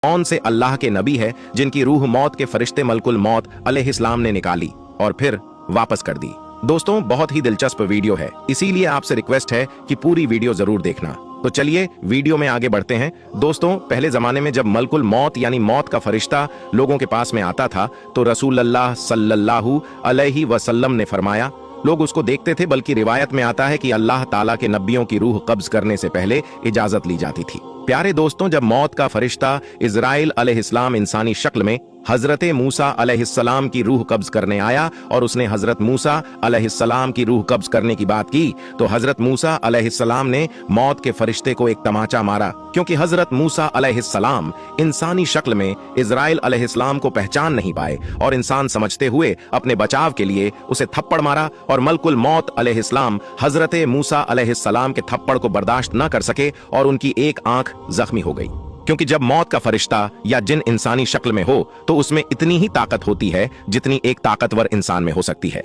कौन से अल्लाह के नबी है जिनकी रूह मौत के फरिश्ते मलकुल मौत अलैहिस्सलाम ने निकाली और फिर वापस कर दी। दोस्तों, बहुत ही दिलचस्प वीडियो है, इसीलिए आपसे रिक्वेस्ट है कि पूरी वीडियो जरूर देखना। तो चलिए वीडियो में आगे बढ़ते हैं। दोस्तों, पहले जमाने में जब मलकुल मौत यानी मौत का फरिश्ता लोगों के पास में आता था तो रसूलुल्लाह सल्लल्लाहु अलैहि वसल्लम ने फरमाया, लोग उसको देखते थे, बल्कि रिवायत में आता है कि अल्लाह ताला के नबियों की रूह कब्ज करने से पहले इजाजत ली जाती थी। प्यारे दोस्तों, जब मौत का फरिश्ता इजराइल अलैहिस्सलाम इंसानी शक्ल में हजरत मूसा अलैहिस्सलाम की रूह कब्ज करने आया और उसने हजरत मूसा अलैहिस्सलाम की रूह कब्ज करने की बात की, तो हजरत मूसा अलैहिस्सलाम ने मौत के फरिश्ते को एक तमाचा मारा, क्योंकि हजरत मूसा अलैहिस्सलाम इंसानी शक्ल में इजराइल अलैहिस्सलाम को पहचान नहीं पाए और इंसान समझते हुए अपने बचाव के लिए उसे थप्पड़ मारा और मलकुल मौत अलैहिस्सलाम हजरत मूसा अलैहिस्सलाम के थप्पड़ को बर्दाश्त न कर सके और उनकी एक आंख जख्मी हो गई। क्योंकि जब मौत का फरिश्ता या जिन इंसानी शक्ल में हो तो उसमें इतनी ही ताकत होती है जितनी एक ताकतवर इंसान में हो सकती है।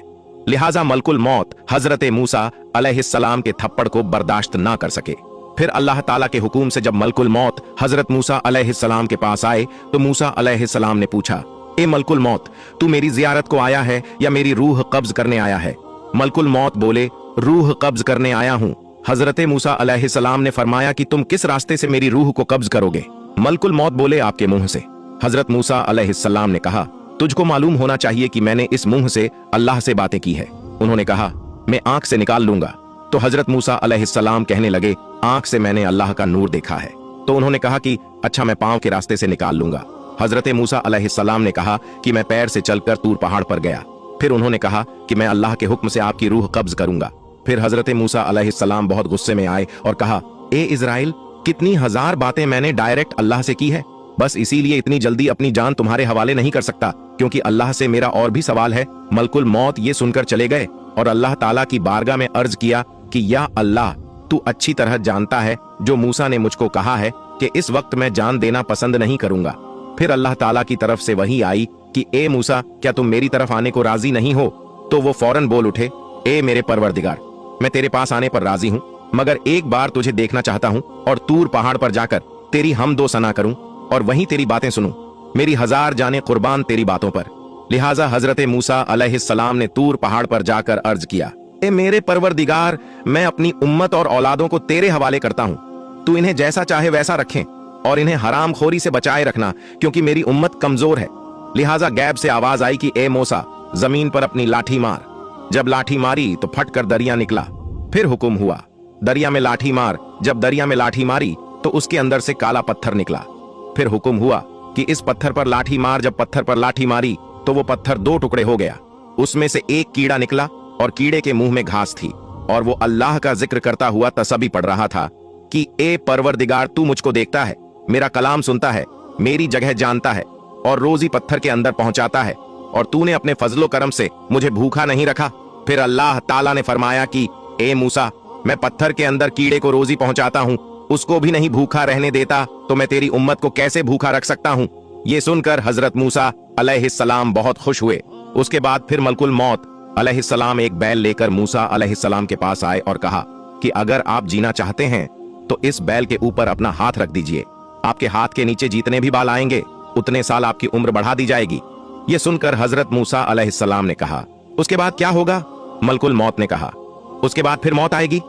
लिहाजा मलकुल मौत हजरत मूसा अलैहिस्सलाम के थप्पड़ को बर्दाश्त ना कर सके। फिर अल्लाह ताला के हुक्म से जब मलकुल मौत हजरत मूसा अलैहिस्सलाम के पास आए तो मूसा अलैहिस्सलाम ने पूछा, ए मलकुल मौत, तू मेरी जियारत को आया है या मेरी रूह कब्ज करने आया है? मलकुल मौत बोले, रूह कब्ज करने आया हूँ। हजरत मूसा अलैहिस्सलाम ने फरमाया कि तुम किस रास्ते से मेरी रूह को कब्ज करोगे? मलकुल मौत बोले, आपके मुंह से। हजरत मूसा अलैहिस्सलाम ने कहा, तुझको मालूम होना चाहिए कि मैंने इस मुंह से अल्लाह से बातें की है। उन्होंने कहा, मैं आंख से निकाल लूंगा। तो हजरत मूसा अलैहिस्सलाम कहने लगे, आंख से मैंने अल्लाह का नूर देखा है। तो उन्होंने कहा कि अच्छा, मैं पांव के रास्ते से निकाल लूंगा। हजरत मूसा अलैहिस्सलाम ने कहा कि मैं पैर से चलकर तूर पहाड़ पर गया। फिर उन्होंने कहा कि मैं अल्लाह के हुक्म से आपकी रूह कब्ज करूंगा। फिर हजरत मूसा अलैहिस्सलाम बहुत गुस्से में आए और कहा, ए इजराइल, कितनी हजार बातें मैंने डायरेक्ट अल्लाह से की है, बस इसीलिए इतनी जल्दी अपनी जान तुम्हारे हवाले नहीं कर सकता, क्योंकि अल्लाह से मेरा और भी सवाल है। मलकुल मौत ये सुनकर चले गए और अल्लाह ताला की बारगाह में अर्ज किया कि या अल्लाह, तू अच्छी तरह जानता है जो मूसा ने मुझको कहा है कि इस वक्त मैं जान देना पसंद नहीं करूंगा। फिर अल्लाह ताला की तरफ से वही आई कि ए मूसा, क्या तुम मेरी तरफ आने को राजी नहीं हो? तो वो फौरन बोल उठे, ए मेरे परवरदिगार, मैं तेरे पास आने पर राजी हूँ, मगर एक बार तुझे देखना चाहता हूँ और तूर पहाड़ पर जाकर तेरी हमदो सना करूं और वहीं तेरी बातें सुनूं। मेरी हजार जाने कुर्बान तेरी बातों पर। लिहाजा हजरत मूसा अलैहिस्सलाम ने तूर पहाड़ पर जाकर अर्ज किया, ए मेरे परवरदिगार, मैं अपनी उम्मत और औलादों को तेरे हवाले करता हूँ। तू इन्हें जैसा चाहे वैसा रखें और इन्हें हराम खोरी से बचाए रखना, क्योंकि मेरी उम्मत कमजोर है। लिहाजा गैब से आवाज आई कि ए मूसा, जमीन पर अपनी लाठी मार। जब लाठी मारी तो फट कर दरिया निकला। फिर हुक्म हुआ, दरिया में लाठी मार। जब दरिया में लाठी मारी तो उसके अंदर से काला पत्थर निकला। फिर हुक्म हुआ कि इस पत्थर पर लाठी मार। जब पत्थर पर लाठी मारी तो वो पत्थर दो टुकड़े हो गया। उसमें से एक कीड़ा निकला और कीड़े के मुंह में घास थी और वो अल्लाह का जिक्र करता हुआ तसबीह पढ़ रहा था कि ए परवरदिगार, तू मुझको देखता है, मेरा कलाम सुनता है, मेरी जगह जानता है और रोजी पत्थर के अंदर पहुंचाता है, और तूने अपने फजलो करम से मुझे भूखा नहीं रखा। फिर अल्लाह ताला ने फरमाया कि ए मूसा, मैं पत्थर के अंदर कीड़े को रोजी पहुंचाता हूँ, उसको भी नहीं भूखा रहने देता, तो मैं तेरी उम्मत को कैसे भूखा रख सकता हूँ? ये सुनकर हजरत मूसा अलैहिस्सलाम बहुत खुश हुए। उसके बाद फिर मलकुल मौत अलैहिस्सलाम एक बैल लेकर मूसा अलैहिस्सलाम के पास आए और कहा कि अगर आप जीना चाहते हैं तो इस बैल के ऊपर अपना हाथ रख दीजिए। आपके हाथ के नीचे जितने भी बाल आएंगे उतने साल आपकी उम्र बढ़ा दी जाएगी। ये सुनकर हजरत मूसा अलैहिस्सलाम ने कहा, उसके बाद क्या होगा? मलकुल मौत ने कहा, उसके बाद फिर मौत आएगी।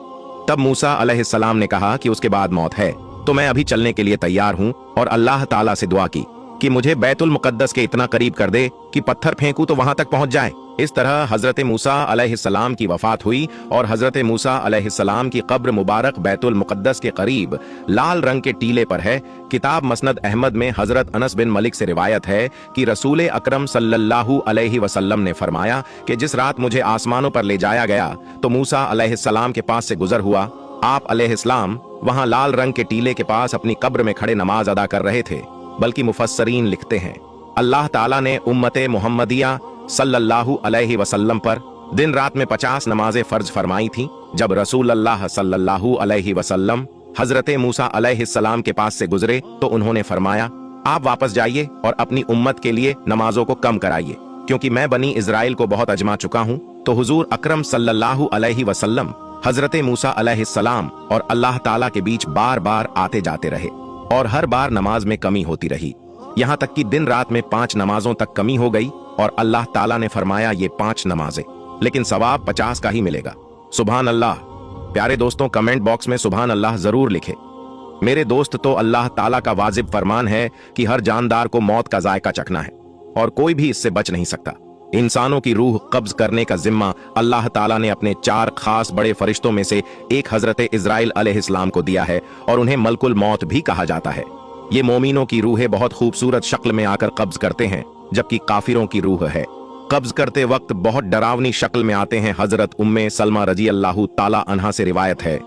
तब मूसा अलैहिस्सलाम ने कहा कि उसके बाद मौत है, तो मैं अभी चलने के लिए तैयार हूँ, और अल्लाह ताला से दुआ की कि मुझे बैतुल मुकद्दस के इतना करीब कर दे कि पत्थर फेंकूं तो वहां तक पहुंच जाए। इस तरह हजरत मूसा अलैहिस्सलाम की वफात हुई और हजरत मूसा अलैहिस्सलाम की कब्र मुबारक बैतुल मुकद्दस के करीब लाल रंग के टीले पर है। किताब मसनद अहमद में हजरत अनस बिन मलिक से रिवायत है कि रसूल अकरम सल्लल्लाहु अलैहि वसल्लम ने फरमाया कि जिस रात मुझे आसमानों पर ले जाया गया तो मूसा अलैहिस्सलाम के पास से गुजर हुआ। आप अलैहिस्सलाम वहां लाल रंग के टीले के पास अपनी कब्र में खड़े नमाज अदा कर रहे थे। बल्कि मुफस्सरीन लिखते हैं, अल्लाह ताला ने उम्मते मुहम्मदिया सल्लल्लाहु अलैहि वसल्लम पर दिन रात में 50 नमाजें फर्ज फरमाई थीं। जब रसूलुल्लाह सल्लल्लाहु अलैहि वसल्लम हजरत मूसा अलैहिस्सलाम के पास से गुजरे तो उन्होंने फरमाया, आप वापस जाइए और अपनी उम्मत के लिए नमाजों को कम कराइए, क्योंकि मैं बनी इजराइल को बहुत अजमा चुका हूं। तो हुजूर अकरम सल्लल्लाहु अलैहि वसल्लम हजरत मूसा अलैहिस्सलाम और अल्लाह ताला के बीच बार बार आते जाते रहे। और हर बार नमाज में कमी होती रही, यहाँ तक कि दिन रात में 5 नमाजों तक कमी हो गई और अल्लाह ताला ने फरमाया ये 5 नमाजें, लेकिन सवाब 50 का ही मिलेगा। सुभान अल्लाह। प्यारे दोस्तों, कमेंट बॉक्स में सुभान अल्लाह जरूर लिखे। मेरे दोस्त, तो अल्लाह ताला का वाजिब फरमान है कि हर जानदार को मौत का जायका चखना है और कोई भी इससे बच नहीं सकता। इंसानों की रूह कब्ज करने का जिम्मा अल्लाह ताला ने अपने 4 खास बड़े फरिश्तों में से एक हजरत इजराइल अलैहिस्सलाम को दिया है और उन्हें मलकुल मौत भी कहा जाता है। ये मोमिनों की रूहें बहुत खूबसूरत शक्ल में आकर कब्ज करते हैं, जबकि काफिरों की रूह है कब्ज करते वक्त बहुत डरावनी शक्ल में आते हैं। हजरत उम्मे सलमा रजी अल्लाह ताला अन्हा से रिवायत है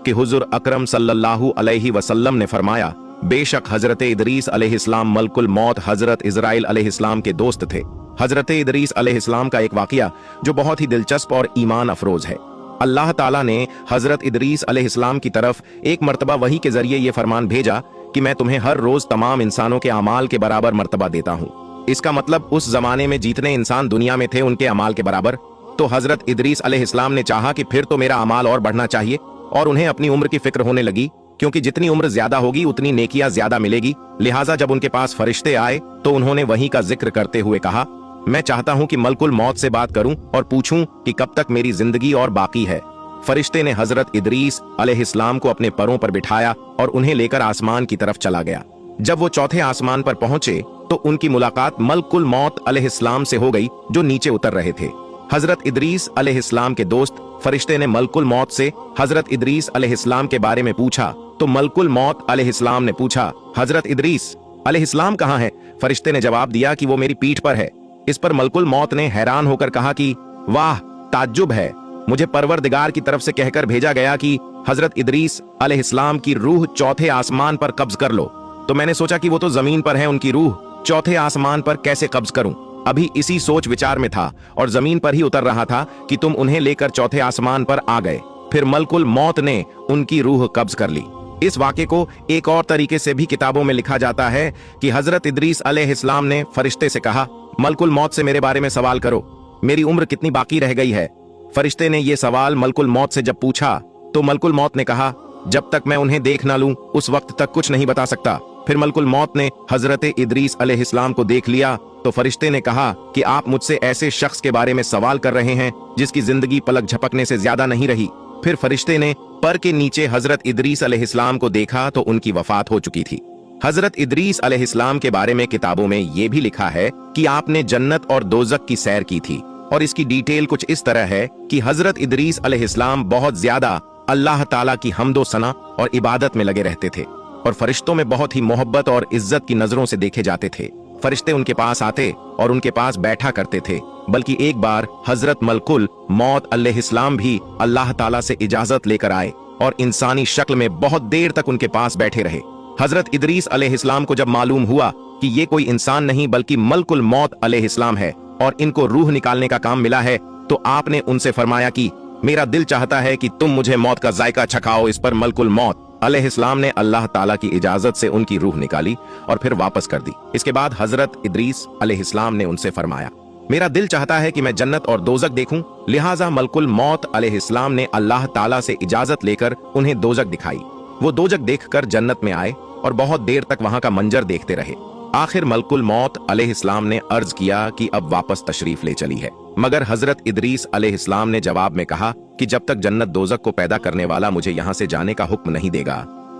कि हुजूर अकरम सल्लल्लाहु अलैहि वसल्लम ने फरमाया, बेशक हजरत इदरीस अलैहिस्सलाम मलकुल मौत हजरत इजराइल अलैहिस्सलाम के दोस्त थे। हजरत इदरीस अलैहिस्सलाम का एक वाकया जो बहुत ही दिलचस्प और ईमान अफरोज है। अल्लाह ताला ने हजरत इदरीस अलैहिस्सलाम की तरफ एक मर्तबा वही के जरिए ये फरमान भेजा कि मैं तुम्हें हर रोज तमाम इंसानों के अमाल के बराबर मर्तबा देता हूँ। इसका मतलब उस जमाने में जितने इंसान दुनिया में थे उनके अमाल के बराबर। तो हजरत इदरीस अलैहिस्सलाम ने चाहा कि फिर तो मेरा अमाल और बढ़ना चाहिए, और उन्हें अपनी उम्र की फिक्र होने लगी, क्योंकि जितनी उम्र ज्यादा होगी उतनी नेकियां ज्यादा मिलेगी। लिहाजा जब उनके पास फरिश्ते आए तो उन्होंने वही का जिक्र करते हुए कहा, मैं चाहता हूं कि मलकुल मौत से बात करूं और पूछूं कि कब तक मेरी जिंदगी और बाकी है। फरिश्ते ने हजरत इदरीस अलैहिस्सलाम को अपने परों पर बिठाया और उन्हें लेकर आसमान की तरफ चला गया। जब वो चौथे आसमान पर पहुंचे तो उनकी मुलाकात मलकुल मौत अलैहिस्सलाम से हो गई, जो नीचे उतर रहे थे। हजरत इदरीस अलैहिस्सलाम के दोस्त फरिश्ते ने मलकुल मौत से हजरत इदरीस अलैहिस्सलाम के बारे में पूछा, तो मलकुल मौत अलैहिस्सलाम ने पूछा, हजरत इदरीस अलैहिस्सलाम कहाँ है? फरिश्ते ने जवाब दिया कि वो मेरी पीठ पर है। इस पर मलकुल मौत ने हैरान होकर कहा कि वाह, ताज्जुब है, मुझे परवरदिगार की तरफ से कहकर भेजा गया कि हजरत इदरीस अलैहिस्सलाम की रूह चौथे आसमान पर कब्ज कर लो, तो मैंने सोचा कि वो तो जमीन पर है, उनकी रूह चौथे आसमान पर कैसे कब्ज करूं। अभी इसी सोच विचार में था और जमीन पर ही उतर रहा था कि तुम उन्हें लेकर चौथे आसमान पर आ गए। फिर मलकुल मौत ने उनकी रूह कब्ज कर ली। इस वाक़े को एक और तरीके से भी किताबों में लिखा जाता है कि हजरत इदरीस अलैहिस्सलाम ने फरिश्ते से कहा, मलकुल मौत से मेरे बारे में सवाल करो, मेरी उम्र कितनी बाकी रह गई है। फरिश्ते ने यह सवाल मलकुल मौत से जब पूछा तो मलकुल मौत ने कहा, जब तक मैं उन्हें देख ना लूं उस वक्त तक कुछ नहीं बता सकता। फिर मलकुल मौत ने हजरत इदरीस अलैहिस्सलाम को देख लिया तो फरिश्ते ने कहा कि आप मुझसे ऐसे शख्स के बारे में सवाल कर रहे हैं जिसकी जिंदगी पलक झपकने से ज्यादा नहीं रही। फिर फरिश्ते ने पर के नीचे हजरत इदरीस अलैहिस्सलाम को देखा तो उनकी वफात हो चुकी थी। हजरत इदरीस अलैहिस्सलाम के बारे में किताबों में यह भी लिखा है कि आपने जन्नत और दोज़ख की सैर की थी, और इसकी डिटेल कुछ इस तरह है कि हजरत इदरीस अलैहिस्सलाम बहुत ज्यादा अल्लाह ताला की हम्दो सना और इबादत में लगे रहते थे और फरिश्तों में बहुत ही मोहब्बत और इज्जत की नजरों से देखे जाते थे। फरिश्ते उनके पास आते और उनके पास बैठा करते थे, बल्कि एक बार हजरत मलकुल मौत अलैहिस्सलाम भी अल्लाह ताला से इजाजत लेकर आए और इंसानी शक्ल में बहुत देर तक उनके पास बैठे रहे। हजरत इदरीस अलैहिस्सलाम को जब मालूम हुआ कि ये कोई इंसान नहीं बल्कि मलकुल मौत अलैहिस्सलाम है और इनको रूह निकालने का काम मिला है, तो आपने उनसे फरमाया कि मेरा दिल चाहता है कि तुम मुझे मौत का जायका चखाओ। इस पर मलकुल मौत अलैहिस्सलाम ने अल्लाह ताला की इजाजत से उनकी रूह निकाली और फिर वापस कर दी। इसके बाद हजरत इदरीस अलैहिस्सलाम ने उनसे फरमाया, मेरा दिल चाहता है कि मैं जन्नत और दोज़ख देखूं। लिहाजा मलकुल मौत अलैहिस्सलाम ने अल्लाह ताला से इजाजत लेकर उन्हें दोज़ख दिखाई। वो दोज़ख देखकर जन्नत में आए और बहुत देर तक वहां का मंजर देखते रहे। आखिर मलकुल मौत अलैहिस्सलाम ने अर्ज किया कि अब वापस तशरीफ ले चली है, मगर हजरत इदरीस अलैहिस्सलाम ने जवाब में कहा कि जब तक जन्नत दोज़ख को पैदा करने वाला मुझे यहाँ से जाने का हुक्म नहीं देगा,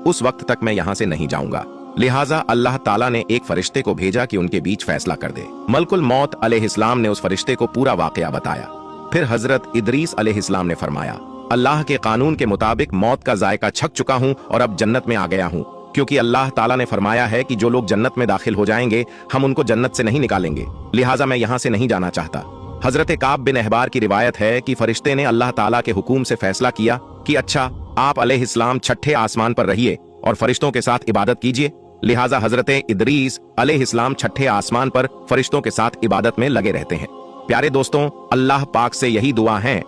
उस वक्त तक मैं यहाँ से नहीं जाऊंगा। लिहाजा अल्लाह ताला ने एक फरिश्ते को भेजा कि उनके बीच फैसला कर दे। मलकुल मौत अलैहिस्सलाम ने उस फरिश्ते को पूरा वाकया बताया। फिर हजरत इदरीस अलैहिस्सलाम ने फरमाया, अल्लाह के कानून के मुताबिक मौत का जायका छक चुका हूँ और अब जन्नत में आ गया हूँ, क्योंकि अल्लाह ताला ने फरमाया है कि जो लोग जन्नत में दाखिल हो जाएंगे हम उनको जन्नत से नहीं निकालेंगे। लिहाजा मैं यहाँ से नहीं जाना चाहता। हजरत काब बिन अहबार की रिवायत है कि फरिश्ते ने अल्लाह ताला के हुकूम से फैसला किया कि अच्छा, आप अलैहिस्सलाम छठे आसमान पर रहिए और फरिश्तों के साथ इबादत कीजिए। लिहाजा हजरत इदरीस अलैहिस्सलाम छठे आसमान पर फरिश्तों के साथ इबादत में लगे रहते हैं। प्यारे दोस्तों, अल्लाह पाक से यही दुआ है